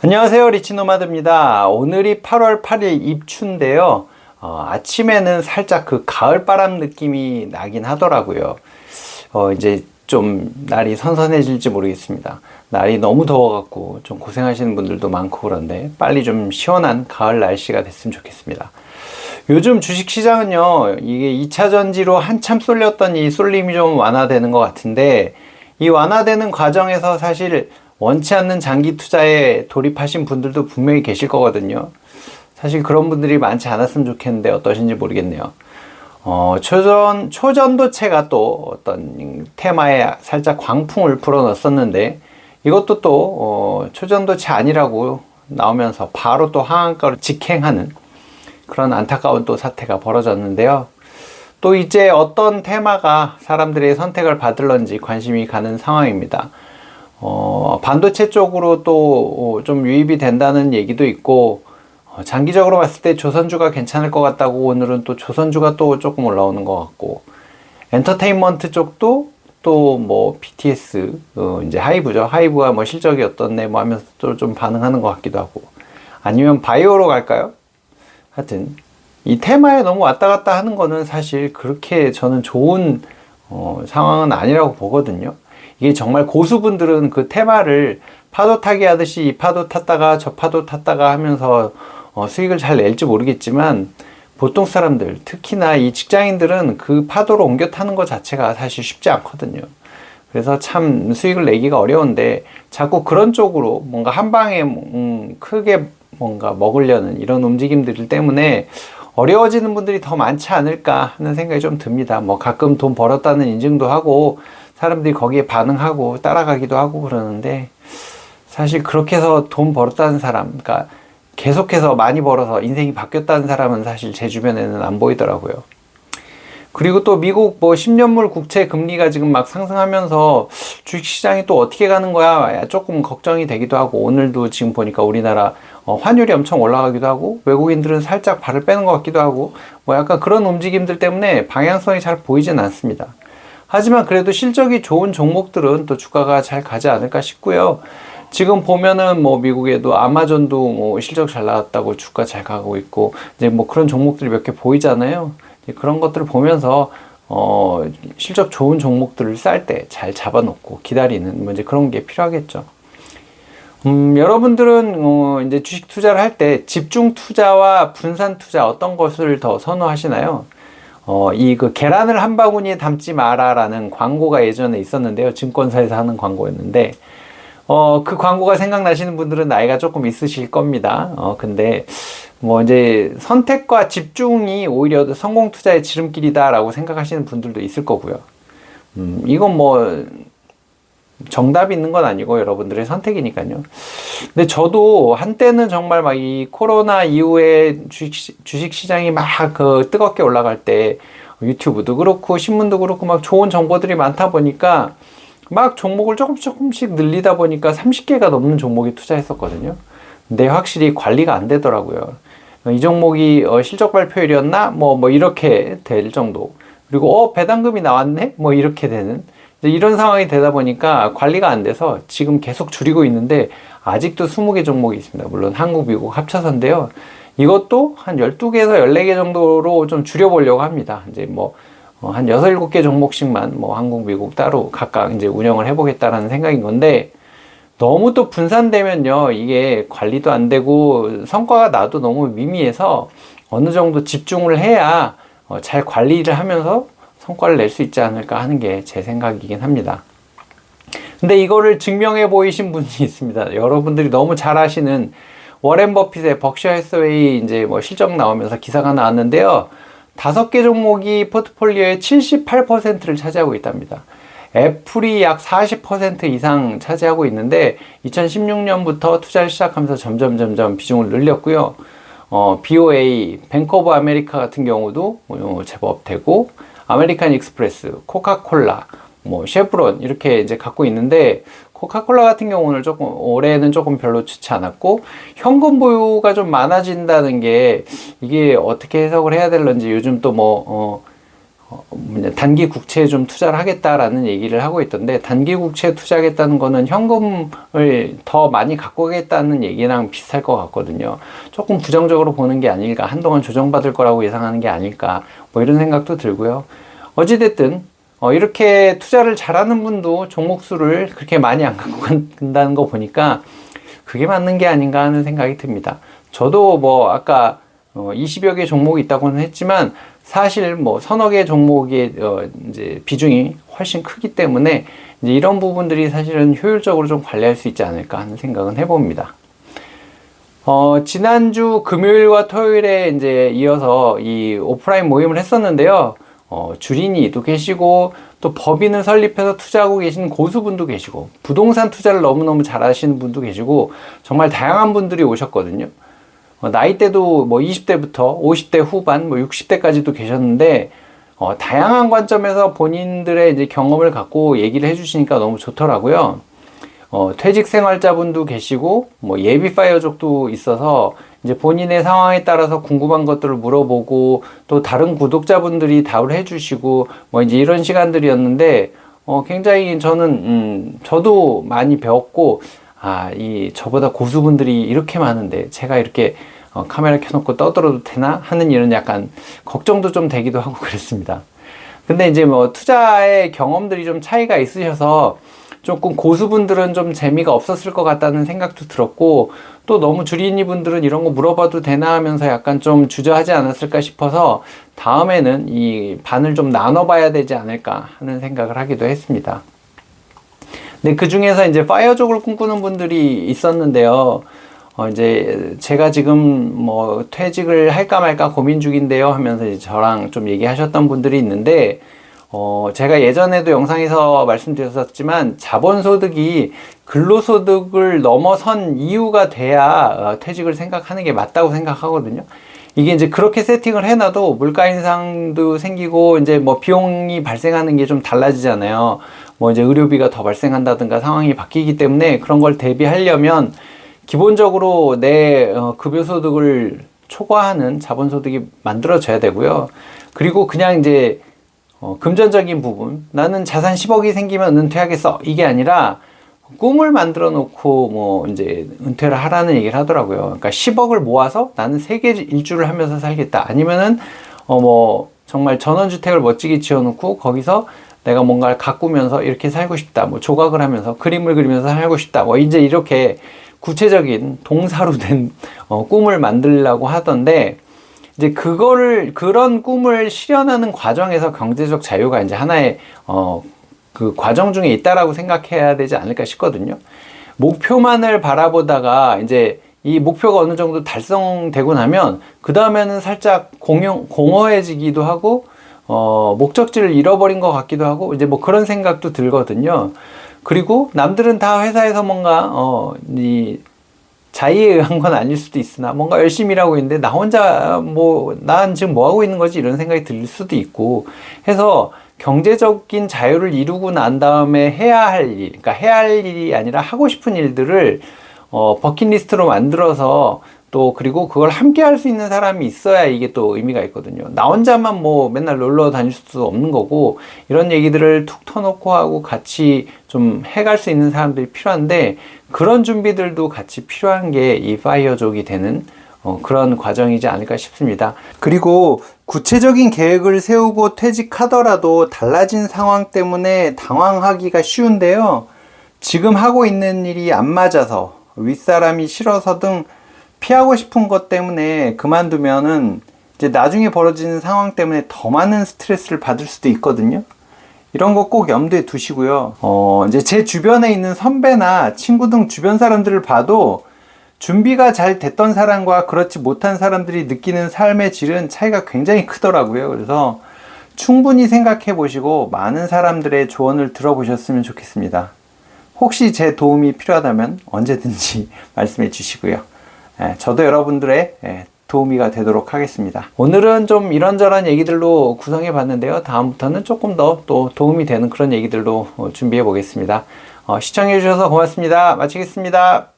안녕하세요, 리치노마드입니다. 오늘이 8월 8일 입추인데요. 아침에는 살짝 그 가을바람 느낌이 나긴 하더라고요. 이제 좀 날이 선선해질지 모르겠습니다. 날이 너무 더워갖고 좀 고생하시는 분들도 많고 그런데 빨리 좀 시원한 가을 날씨가 됐으면 좋겠습니다. 요즘 주식시장은요, 이게 2차 전지로 한참 쏠렸던 이 쏠림이 좀 완화되는 것 같은데, 이 완화되는 과정에서 사실 원치 않는 장기 투자에 돌입하신 분들도 분명히 계실 거거든요. 사실 그런 분들이 많지 않았으면 좋겠는데 어떠신지 모르겠네요. 초전도체가 또 어떤 테마에 살짝 광풍을 불어넣었었는데, 이것도 또 초전도체 아니라고 나오면서 바로 또 하한가로 직행하는 그런 안타까운 또 사태가 벌어졌는데요. 또 이제 어떤 테마가 사람들의 선택을 받을런지 관심이 가는 상황입니다. 반도체 쪽으로 또 좀 유입이 된다는 얘기도 있고, 장기적으로 봤을 때 조선주가 괜찮을 것 같다고 오늘은 또 조선주가 또 조금 올라오는 것 같고, 엔터테인먼트 쪽도 또 뭐 BTS, 이제 하이브죠. 하이브가 뭐 실적이 어떻네 뭐 하면서 또 좀 반응하는 것 같기도 하고, 아니면 바이오로 갈까요? 하여튼 이 테마에 너무 왔다 갔다 하는 거는 사실 그렇게 저는 좋은 상황은 아니라고 보거든요. 이게 정말 고수분들은 그 테마를 파도 타기 하듯이 이 파도 탔다가 저 파도 탔다가 하면서 수익을 잘 낼지 모르겠지만, 보통 사람들, 특히나 이 직장인들은 그 파도로 옮겨 타는 것 자체가 사실 쉽지 않거든요. 그래서 참 수익을 내기가 어려운데, 자꾸 그런 쪽으로 뭔가 한 방에 크게 뭔가 먹으려는 이런 움직임들 때문에 어려워지는 분들이 더 많지 않을까 하는 생각이 좀 듭니다. 뭐 가끔 돈 벌었다는 인증도 하고 사람들이 거기에 반응하고 따라가기도 하고 그러는데, 사실 그렇게 해서 돈 벌었다는 사람, 그러니까 계속해서 많이 벌어서 인생이 바뀌었다는 사람은 사실 제 주변에는 안 보이더라고요. 그리고 또 미국 뭐 10년물 국채 금리가 지금 막 상승하면서 주식시장이 또 어떻게 가는 거야 조금 걱정이 되기도 하고, 오늘도 지금 보니까 우리나라 환율이 엄청 올라가기도 하고, 외국인들은 살짝 발을 빼는 것 같기도 하고, 뭐 약간 그런 움직임들 때문에 방향성이 잘 보이진 않습니다. 하지만 그래도 실적이 좋은 종목들은 또 주가가 잘 가지 않을까 싶고요. 지금 보면은 뭐 미국에도 아마존도 뭐 실적 잘 나왔다고 주가 잘 가고 있고, 이제 뭐 그런 종목들이 몇 개 보이잖아요. 그런 것들을 보면서 실적 좋은 종목들을 쌀 때 잘 잡아놓고 기다리는 뭐 이제 그런 게 필요하겠죠. 여러분들은 이제 주식 투자를 할 때 집중 투자와 분산 투자 어떤 것을 더 선호하시나요? 이 그 계란을 한 바구니에 담지 마라라는 광고가 예전에 있었는데요. 증권사에서 하는 광고였는데, 그 광고가 생각나시는 분들은 나이가 조금 있으실 겁니다. 근데 뭐 이제 선택과 집중이 오히려 성공 투자의 지름길이다라고 생각하시는 분들도 있을 거고요. 이건 뭐 정답이 있는 건 아니고 여러분들의 선택이니까요. 근데 저도 한때는 정말 막 이 코로나 이후에 주식 시장이 막 그 뜨겁게 올라갈 때 유튜브도 그렇고 신문도 그렇고 막 좋은 정보들이 많다 보니까 막 종목을 조금씩 늘리다 보니까 30개가 넘는 종목에 투자했었거든요. 근데 확실히 관리가 안 되더라고요. 이 종목이 실적 발표일이었나? 뭐 이렇게 될 정도. 그리고 배당금이 나왔네? 뭐 이렇게 되는 이런 상황이 되다 보니까 관리가 안 돼서 지금 계속 줄이고 있는데, 아직도 20개 종목이 있습니다. 물론 한국, 미국 합쳐서인데요. 이것도 한 12개에서 14개 정도로 좀 줄여보려고 합니다. 이제 뭐 한 6, 7개 종목씩만 뭐 한국, 미국 따로 각각 이제 운영을 해보겠다라는 생각인 건데, 너무 또 분산되면요, 이게 관리도 안 되고 성과가 나도 너무 미미해서 어느 정도 집중을 해야 잘 관리를 하면서 성과를 낼 수 있지 않을까 하는 게 제 생각이긴 합니다. 근데 이거를 증명해 보이신 분이 있습니다. 여러분들이 너무 잘 아시는 워렌 버핏의 벅셔 해서웨이 이제 뭐 실적 나오면서 기사가 나왔는데요. 5개 종목이 포트폴리오의 78%를 차지하고 있답니다. 애플이 약 40% 이상 차지하고 있는데, 2016년부터 투자를 시작하면서 점점 비중을 늘렸고요. BOA, 뱅크 오브 아메리카 같은 경우도 제법 되고, 아메리칸 익스프레스, 코카콜라, 뭐 쉐브론 이렇게 이제 갖고 있는데, 코카콜라 같은 경우는 올해는 조금 별로 좋지 않았고, 현금 보유가 좀 많아진다는 게 이게 어떻게 해석을 해야 될런지 요즘 또 단기 국채에 좀 투자를 하겠다라는 얘기를 하고 있던데, 단기 국채에 투자하겠다는 거는 현금을 더 많이 갖고 가겠다는 얘기랑 비슷할 것 같거든요. 조금 부정적으로 보는 게 아닐까, 한동안 조정받을 거라고 예상하는 게 아닐까, 뭐 이런 생각도 들고요. 어찌됐든 이렇게 투자를 잘하는 분도 종목수를 그렇게 많이 안 갖고 간다는 거 보니까 그게 맞는 게 아닌가 하는 생각이 듭니다. 저도 뭐 아까 20여 개 종목이 있다고는 했지만, 사실 뭐 서너 개 종목의 이제 비중이 훨씬 크기 때문에 이제 이런 부분들이 사실은 효율적으로 좀 관리할 수 있지 않을까 하는 생각은 해봅니다. 지난주 금요일과 토요일에 이제 이어서 이 오프라인 모임을 했었는데요. 주린이도 계시고, 또 법인을 설립해서 투자하고 계신 고수분도 계시고, 부동산 투자를 너무너무 잘하시는 분도 계시고, 정말 다양한 분들이 오셨거든요. 나이대도 뭐 20대부터 50대 후반, 뭐 60대까지도 계셨는데, 다양한 관점에서 본인들의 이제 경험을 갖고 얘기를 해주시니까 너무 좋더라고요. 퇴직 생활자분도 계시고, 뭐 예비 파이어족도 있어서 이제 본인의 상황에 따라서 궁금한 것들을 물어보고, 또 다른 구독자분들이 답을 해주시고, 뭐 이제 이런 시간들이었는데, 굉장히 저는 저도 많이 배웠고, 저보다 고수분들이 이렇게 많은데 제가 이렇게 카메라 켜놓고 떠들어도 되나 하는 이런 약간 걱정도 좀 되기도 하고 그랬습니다. 근데 이제 뭐 투자의 경험들이 좀 차이가 있으셔서 조금 고수분들은 좀 재미가 없었을 것 같다는 생각도 들었고, 또 너무 주린이 분들은 이런 거 물어봐도 되나 하면서 약간 좀 주저하지 않았을까 싶어서 다음에는 이 반을 좀 나눠봐야 되지 않을까 하는 생각을 하기도 했습니다. 근데 그 중에서 이제 파이어족을 꿈꾸는 분들이 있었는데요. 이제 제가 지금 뭐 퇴직을 할까 말까 고민 중인데요 하면서 이제 저랑 좀 얘기하셨던 분들이 있는데, 제가 예전에도 영상에서 말씀드렸었지만, 자본소득이 근로소득을 넘어선 이유가 돼야 퇴직을 생각하는 게 맞다고 생각하거든요. 이게 이제 그렇게 세팅을 해놔도 물가 인상도 생기고, 이제 뭐 비용이 발생하는 게 좀 달라지잖아요. 뭐 이제 의료비가 더 발생한다든가 상황이 바뀌기 때문에 그런 걸 대비하려면 기본적으로 내 급여소득을 초과하는 자본소득이 만들어져야 되고요. 그리고 그냥 이제 금전적인 부분, 나는 자산 10억이 생기면 은퇴하겠어, 이게 아니라 꿈을 만들어 놓고 뭐 이제 은퇴를 하라는 얘기를 하더라고요. 그러니까 10억을 모아서 나는 세계 일주를 하면서 살겠다, 아니면은 뭐 정말 전원주택을 멋지게 지어놓고 거기서 내가 뭔가를 가꾸면서 이렇게 살고 싶다, 뭐 조각을 하면서 그림을 그리면서 살고 싶다, 뭐 이제 이렇게 구체적인 동사로 된 꿈을 만들려고 하던데, 이제 그런 꿈을 실현하는 과정에서 경제적 자유가 이제 하나의 그 과정 중에 있다라고 생각해야 되지 않을까 싶거든요. 목표만을 바라보다가 이제 이 목표가 어느 정도 달성되고 나면 그 다음에는 살짝 공허해지기도 하고, 목적지를 잃어버린 것 같기도 하고, 이제 뭐 그런 생각도 들거든요. 그리고 남들은 다 회사에서 뭔가 이 자의에 의한 건 아닐 수도 있으나 뭔가 열심히 일하고 있는데 나 혼자 난 지금 뭐 하고 있는 거지, 이런 생각이 들 수도 있고 해서, 경제적인 자유를 이루고 난 다음에 해야 할 일, 그러니까 해야 할 일이 아니라 하고 싶은 일들을 버킷리스트로 만들어서, 또 그리고 그걸 함께 할 수 있는 사람이 있어야 이게 또 의미가 있거든요. 나 혼자만 뭐 맨날 놀러 다닐 수도 없는 거고, 이런 얘기들을 툭 터놓고 하고 같이 좀 해갈 수 있는 사람들이 필요한데, 그런 준비들도 같이 필요한 게 이 파이어족이 되는 그런 과정이지 않을까 싶습니다. 그리고 구체적인 계획을 세우고 퇴직하더라도 달라진 상황 때문에 당황하기가 쉬운데요. 지금 하고 있는 일이 안 맞아서, 윗사람이 싫어서 등 피하고 싶은 것 때문에 그만두면은 이제 나중에 벌어지는 상황 때문에 더 많은 스트레스를 받을 수도 있거든요. 이런 거 꼭 염두에 두시고요. 이제 제 주변에 있는 선배나 친구 등 주변 사람들을 봐도 준비가 잘 됐던 사람과 그렇지 못한 사람들이 느끼는 삶의 질은 차이가 굉장히 크더라고요. 그래서 충분히 생각해 보시고 많은 사람들의 조언을 들어보셨으면 좋겠습니다. 혹시 제 도움이 필요하다면 언제든지 말씀해 주시고요. 저도 여러분들의 도우미가 되도록 하겠습니다. 오늘은 좀 이런저런 얘기들로 구성해 봤는데요. 다음부터는 조금 더 또 도움이 되는 그런 얘기들로 준비해 보겠습니다. 시청해 주셔서 고맙습니다. 마치겠습니다.